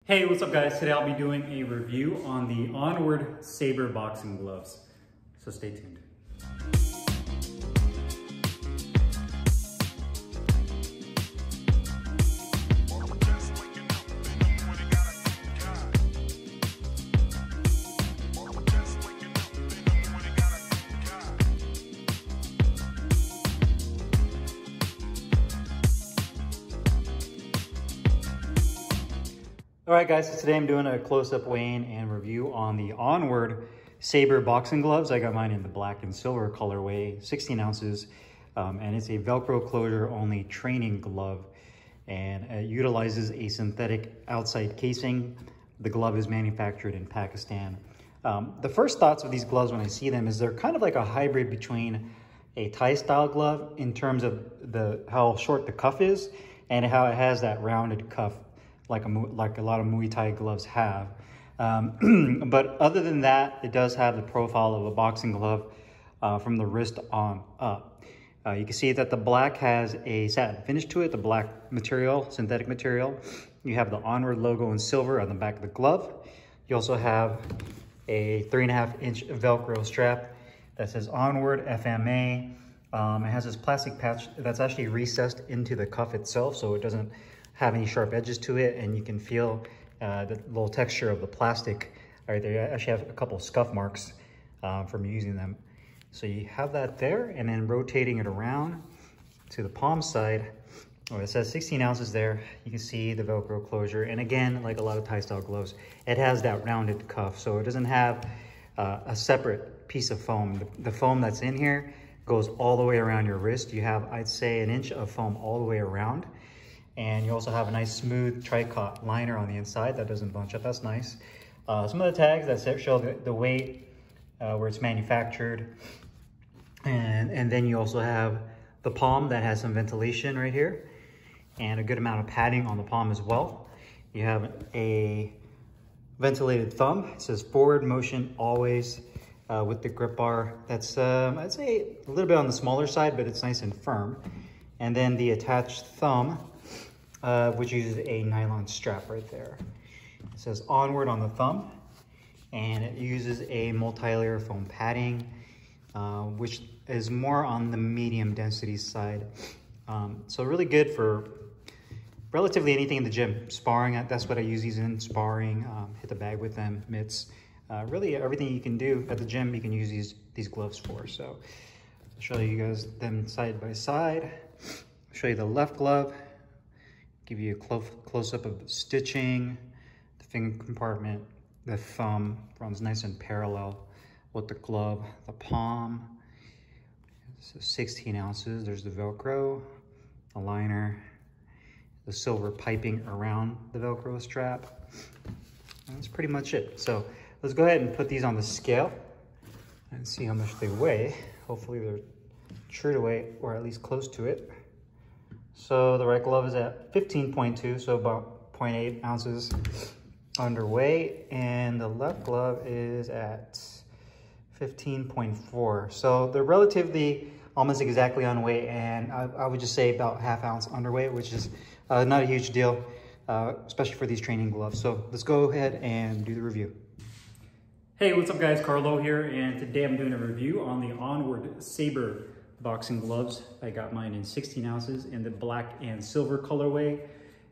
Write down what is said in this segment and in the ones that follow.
Hey, what's up guys? Today I'll be doing a review on the Onward Sabre boxing gloves. So stay tuned. All right guys, so today I'm doing a close-up weigh-in and review on the Onward Sabre boxing gloves. I got mine in the black and silver colorway, 16 ounces, and it's a Velcro closure only training glove, and it utilizes a synthetic outside casing. The glove is manufactured in Pakistan. The first thoughts of these gloves when I see them is they're kind of like a hybrid between a Thai style glove in terms of how short the cuff is and how it has that rounded cuff like a lot of Muay Thai gloves have. But other than that, it does have the profile of a boxing glove from the wrist on up. You can see that the black has a satin finish to it, the black material, synthetic material. You have the Onward logo in silver on the back of the glove. You also have a 3.5-inch Velcro strap that says Onward FMA. It has this plastic patch that's actually recessed into the cuff itself, so it doesn't have any sharp edges to it, and you can feel the little texture of the plastic right there. You actually have a couple of scuff marks from using them. So you have that there, and then rotating it around to the palm side, it says 16 ounces there. You can see the Velcro closure, and again, like a lot of Thai style gloves, it has that rounded cuff, so it doesn't have a separate piece of foam. The foam that's in here goes all the way around your wrist. You have, I'd say, 1 inch of foam all the way around. And you also have a nice smooth tricot liner on the inside that doesn't bunch up. That's nice. Some of the tags that show the weight, where it's manufactured. And then you also have the palm that has some ventilation right here and a good amount of padding on the palm as well. You have a ventilated thumb. It says forward motion always with the grip bar. That's, I'd say, a little bit on the smaller side, but it's nice and firm. And then the attached thumb, which uses a nylon strap right there. It says Onward on the thumb, and it uses a multi-layer foam padding, which is more on the medium density side. So really good for relatively anything in the gym. Sparring, that's what I use these in, sparring, hit the bag with them, mitts. Really everything you can do at the gym, you can use these gloves for. So I'll show you guys them side by side. I'll show you the left glove. Give you a close-up of the stitching, the finger compartment, the thumb runs nice and parallel with the glove, the palm. So 16 ounces, there's the Velcro, the liner, the silver piping around the Velcro strap. And that's pretty much it. So let's go ahead and put these on the scale and see how much they weigh. Hopefully they're true to weight, or at least close to it. So the right glove is at 15.2, so about 0.8 ounces underweight, and the left glove is at 15.4. So they're relatively almost exactly on weight, and I would just say about ½ ounce underweight, which is not a huge deal, especially for these training gloves. So let's go ahead and do the review. Hey, what's up guys? Carlo here, and today I'm doing a review on the Onward Sabre boxing gloves. I got mine in 16 ounces in the black and silver colorway.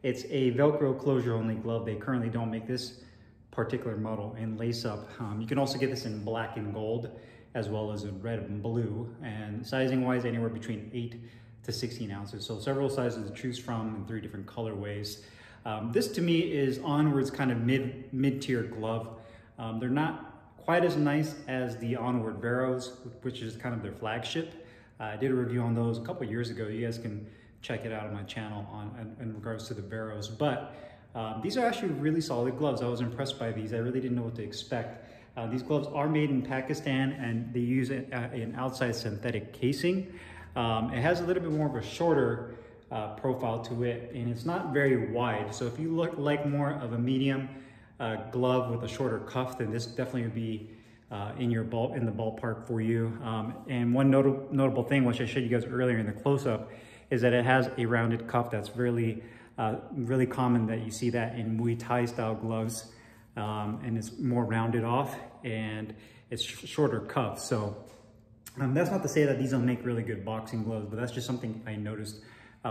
It's a Velcro closure only glove. They currently don't make this particular model in lace up. You can also get this in black and gold, as well as in red and blue. And sizing wise, anywhere between 8 to 16 ounces. So several sizes to choose from in 3 different colorways. This to me is Onward's kind of mid-tier glove. They're not quite as nice as the Onward Veros, which is kind of their flagship. I did a review on those a couple years ago. You guys can check it out on my channel in regards to the Veros. But these are actually really solid gloves. I was impressed by these. I really didn't know what to expect. These gloves are made in Pakistan, and they use an outside synthetic casing. It has a little bit more of a shorter profile to it, and it's not very wide. So if you look like more of a medium glove with a shorter cuff, then this definitely would be in the ballpark for you. And one notable thing, which I showed you guys earlier in the close-up, is that it has a rounded cuff that's really Really common that you see that in Muay Thai style gloves, and it's more rounded off and it's shorter cuffs. So that's not to say that these don't make really good boxing gloves, but that's just something I noticed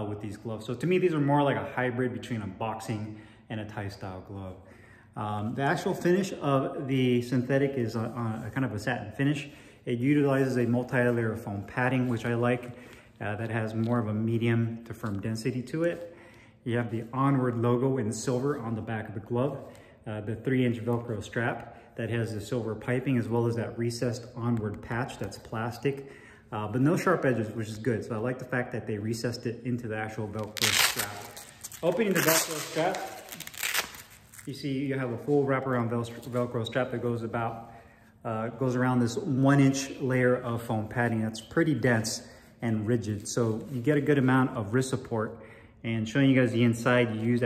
with these gloves. So to me, these are more like a hybrid between a boxing and a Thai style glove. The actual finish of the synthetic is on a kind of a satin finish. It utilizes a multi-layer foam padding, which I like, that has more of a medium to firm density to it. You have the Onward logo in silver on the back of the glove, the 3-inch Velcro strap that has the silver piping, as well as that recessed Onward patch that's plastic, but no sharp edges, which is good. So I like the fact that they recessed it into the actual Velcro strap. Opening the Velcro strap, you see you have a full wraparound Velcro strap that goes around this 1-inch layer of foam padding that's pretty dense and rigid. So you get a good amount of wrist support. And showing you guys the inside, you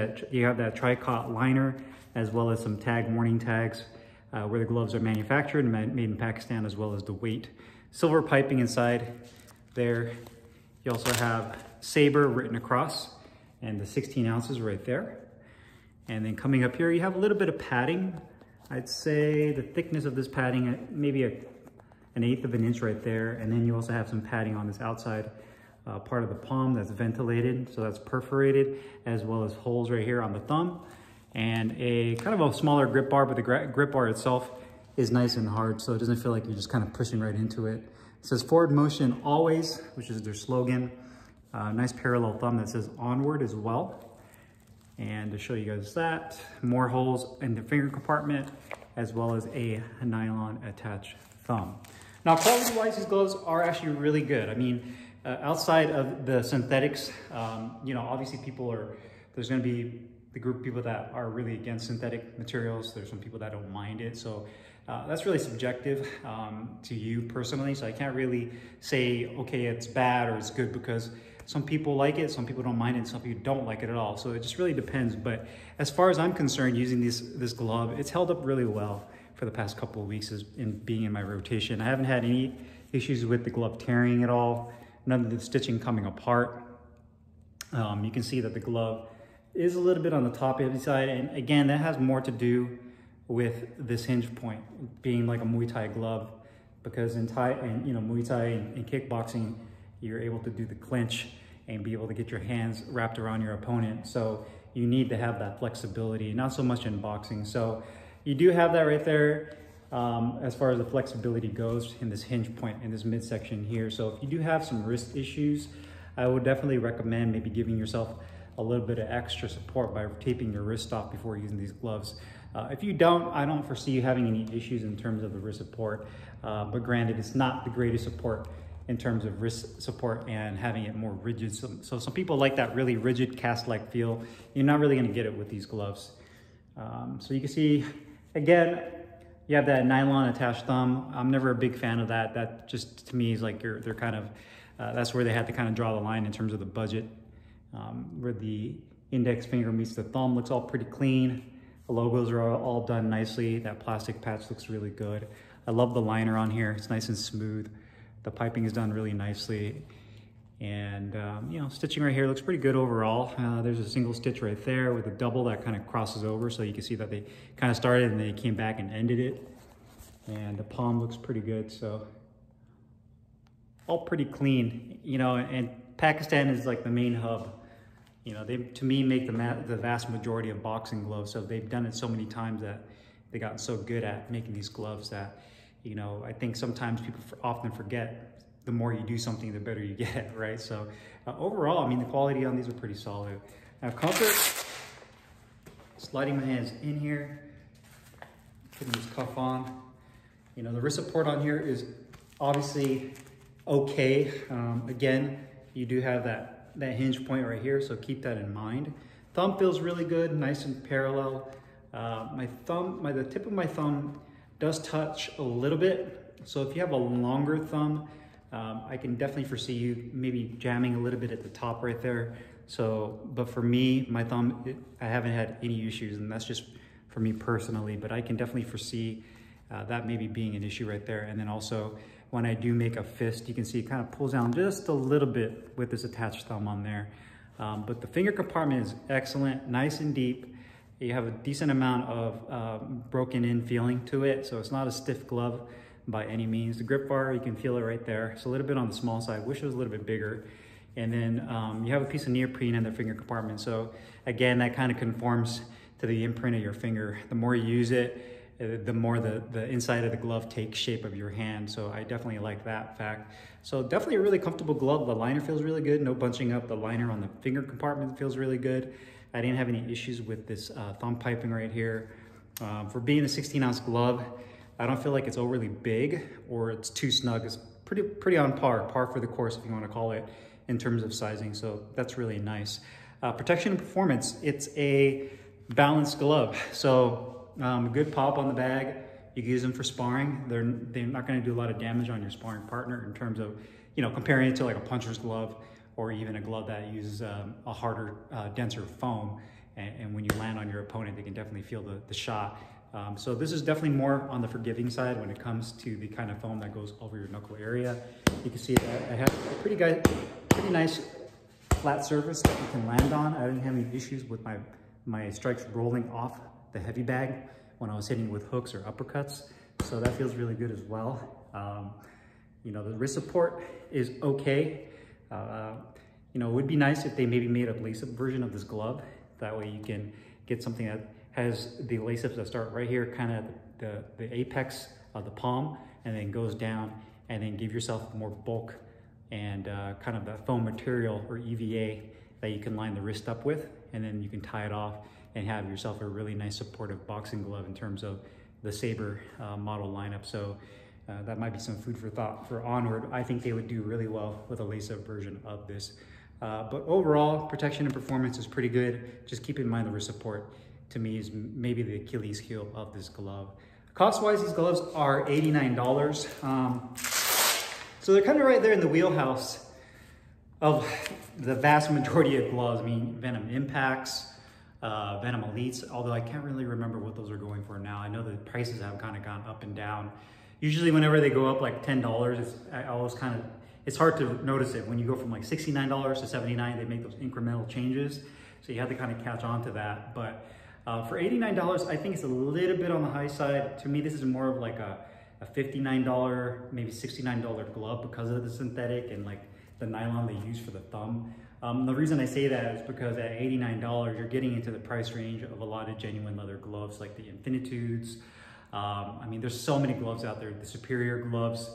have that tricot liner, as well as some warning tags where the gloves are manufactured and made in Pakistan, as well as the weight. Silver piping inside there. You also have Sabre written across and the 16 ounces right there. And then coming up here, you have a little bit of padding. I'd say the thickness of this padding, maybe an 1/8 of an inch right there. And then you also have some padding on this outside part of the palm that's ventilated. So that's perforated, as well as holes right here on the thumb. And a kind of a smaller grip bar, but the grip bar itself is nice and hard, so it doesn't feel like you're just kind of pushing right into it. It says forward motion always, which is their slogan. Nice parallel thumb that says Onward as well. And to show you guys that, more holes in the finger compartment, as well as a nylon attached thumb. Now, quality-wise, these gloves are actually really good. I mean, outside of the synthetics, you know, obviously there's going to be the group of people that are really against synthetic materials. There's some people that don't mind it. So that's really subjective to you personally. So I can't really say, okay, it's bad or it's good, because some people like it, some people don't mind it, and some people don't like it at all. So it just really depends. But as far as I'm concerned, using this glove, it's held up really well for the past couple of weeks in being in my rotation. I haven't had any issues with the glove tearing at all. None of the stitching coming apart. You can see that the glove is a little bit on the top heavy side, and again, that has more to do with this hinge point being like a Muay Thai glove, because in Thai and Muay Thai and kickboxing, you're able to do the clinch and be able to get your hands wrapped around your opponent. So you need to have that flexibility, not so much in boxing. So you do have that right there as far as the flexibility goes in this hinge point in this midsection here. So if you do have some wrist issues, I would definitely recommend maybe giving yourself a little bit of extra support by taping your wrist off before using these gloves. If you don't, I don't foresee you having any issues in terms of the wrist support, but granted, it's not the greatest support in terms of wrist support and having it more rigid. So some people like that really rigid cast-like feel. You're not really gonna get it with these gloves. So you can see, again, you have that nylon attached thumb. I'm never a big fan of that. That just, to me, is like they're kind of, that's where they had to kind of draw the line in terms of the budget. Where the index finger meets the thumb looks all pretty clean. The logos are all done nicely. That plastic patch looks really good. I love the liner on here. It's nice and smooth. The piping is done really nicely. And, you know, stitching right here looks pretty good overall. There's a single stitch right there with a double that kind of crosses over. So you can see that they kind of started and they came back and ended it. And the palm looks pretty good. So all pretty clean, you know, and Pakistan is like the main hub. You know, they, to me, make the vast majority of boxing gloves. So they've done it so many times that they've gotten so good at making these gloves that, you know, I think sometimes people often forget the more you do something, the better you get, right? So overall, I mean, the quality on these are pretty solid. Now comfort, sliding my hands in here, putting this cuff on. You know, the wrist support on here is obviously okay. Again, you do have that hinge point right here, so keep that in mind. Thumb feels really good, nice and parallel. The tip of my thumb does touch a little bit. So if you have a longer thumb, I can definitely foresee you maybe jamming a little bit at the top right there. So, but for me, my thumb, I haven't had any issues, and that's just for me personally, but I can definitely foresee that maybe being an issue right there. And then also, when I do make a fist, you can see it kind of pulls down just a little bit with this attached thumb on there. But the finger compartment is excellent, nice and deep. You have a decent amount of broken in feeling to it, so it's not a stiff glove by any means. The grip bar, you can feel it right there. It's a little bit on the small side. Wish it was a little bit bigger. And then you have a piece of neoprene in the finger compartment. So again, that kind of conforms to the imprint of your finger. The more you use it, the more the inside of the glove takes shape of your hand. So I definitely like that fact. So definitely a really comfortable glove. The liner feels really good. No bunching up. The liner on the finger compartment feels really good. I didn't have any issues with this thumb piping right here. For being a 16-ounce glove, I don't feel like it's overly big or it's too snug. It's pretty on par for the course, if you want to call it, in terms of sizing. So that's really nice. Protection and performance, it's a balanced glove. So good pop on the bag. You can use them for sparring. They're not going to do a lot of damage on your sparring partner in terms of, you know, comparing it to like a puncher's glove or even a glove that uses a harder, denser foam. And when you land on your opponent, they can definitely feel the shot. So this is definitely more on the forgiving side when it comes to the kind of foam that goes over your knuckle area. You can see that I have a pretty nice flat surface that you can land on. I didn't have any issues with my strikes rolling off the heavy bag when I was hitting with hooks or uppercuts. So that feels really good as well. You know, the wrist support is okay. You know, it would be nice if they maybe made a lace-up version of this glove. That way you can get something that has the lace-ups that start right here, kind of the apex of the palm, and then goes down, and then give yourself more bulk and kind of that foam material or EVA that you can line the wrist up with, and then you can tie it off and have yourself a really nice supportive boxing glove in terms of the Sabre model lineup. So that might be some food for thought for Onward. I think they would do really well with a lace-up version of this. But overall, protection and performance is pretty good. Just keep in mind the wrist support, to me, is maybe the Achilles heel of this glove. Cost-wise, these gloves are $89. So they're kind of right there in the wheelhouse of the vast majority of gloves. I mean, Venom Impacts, Venom Elites, although I can't really remember what those are going for now. I know the prices have kind of gone up and down. Usually whenever they go up like $10, it's hard to notice it. When you go from like $69 to $79, they make those incremental changes. So you have to kind of catch on to that. But for $89, I think it's a little bit on the high side. To me, this is more of like a $59, maybe $69 glove because of the synthetic and like the nylon they use for the thumb. The reason I say that is because at $89, you're getting into the price range of a lot of genuine leather gloves like the Infinitudes. I mean, there's so many gloves out there, the Superior gloves.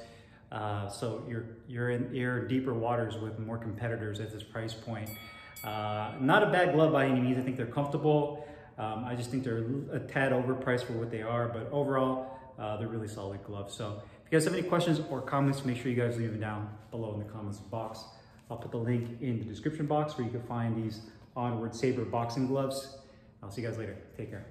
So you're in deeper waters with more competitors at this price point. Not a bad glove by any means. I think they're comfortable. I just think they're a tad overpriced for what they are, but overall, they're really solid gloves. So if you guys have any questions or comments, make sure you guys leave them down below in the comments box. I'll put the link in the description box where you can find these Onward Sabre boxing gloves. I'll see you guys later. Take care.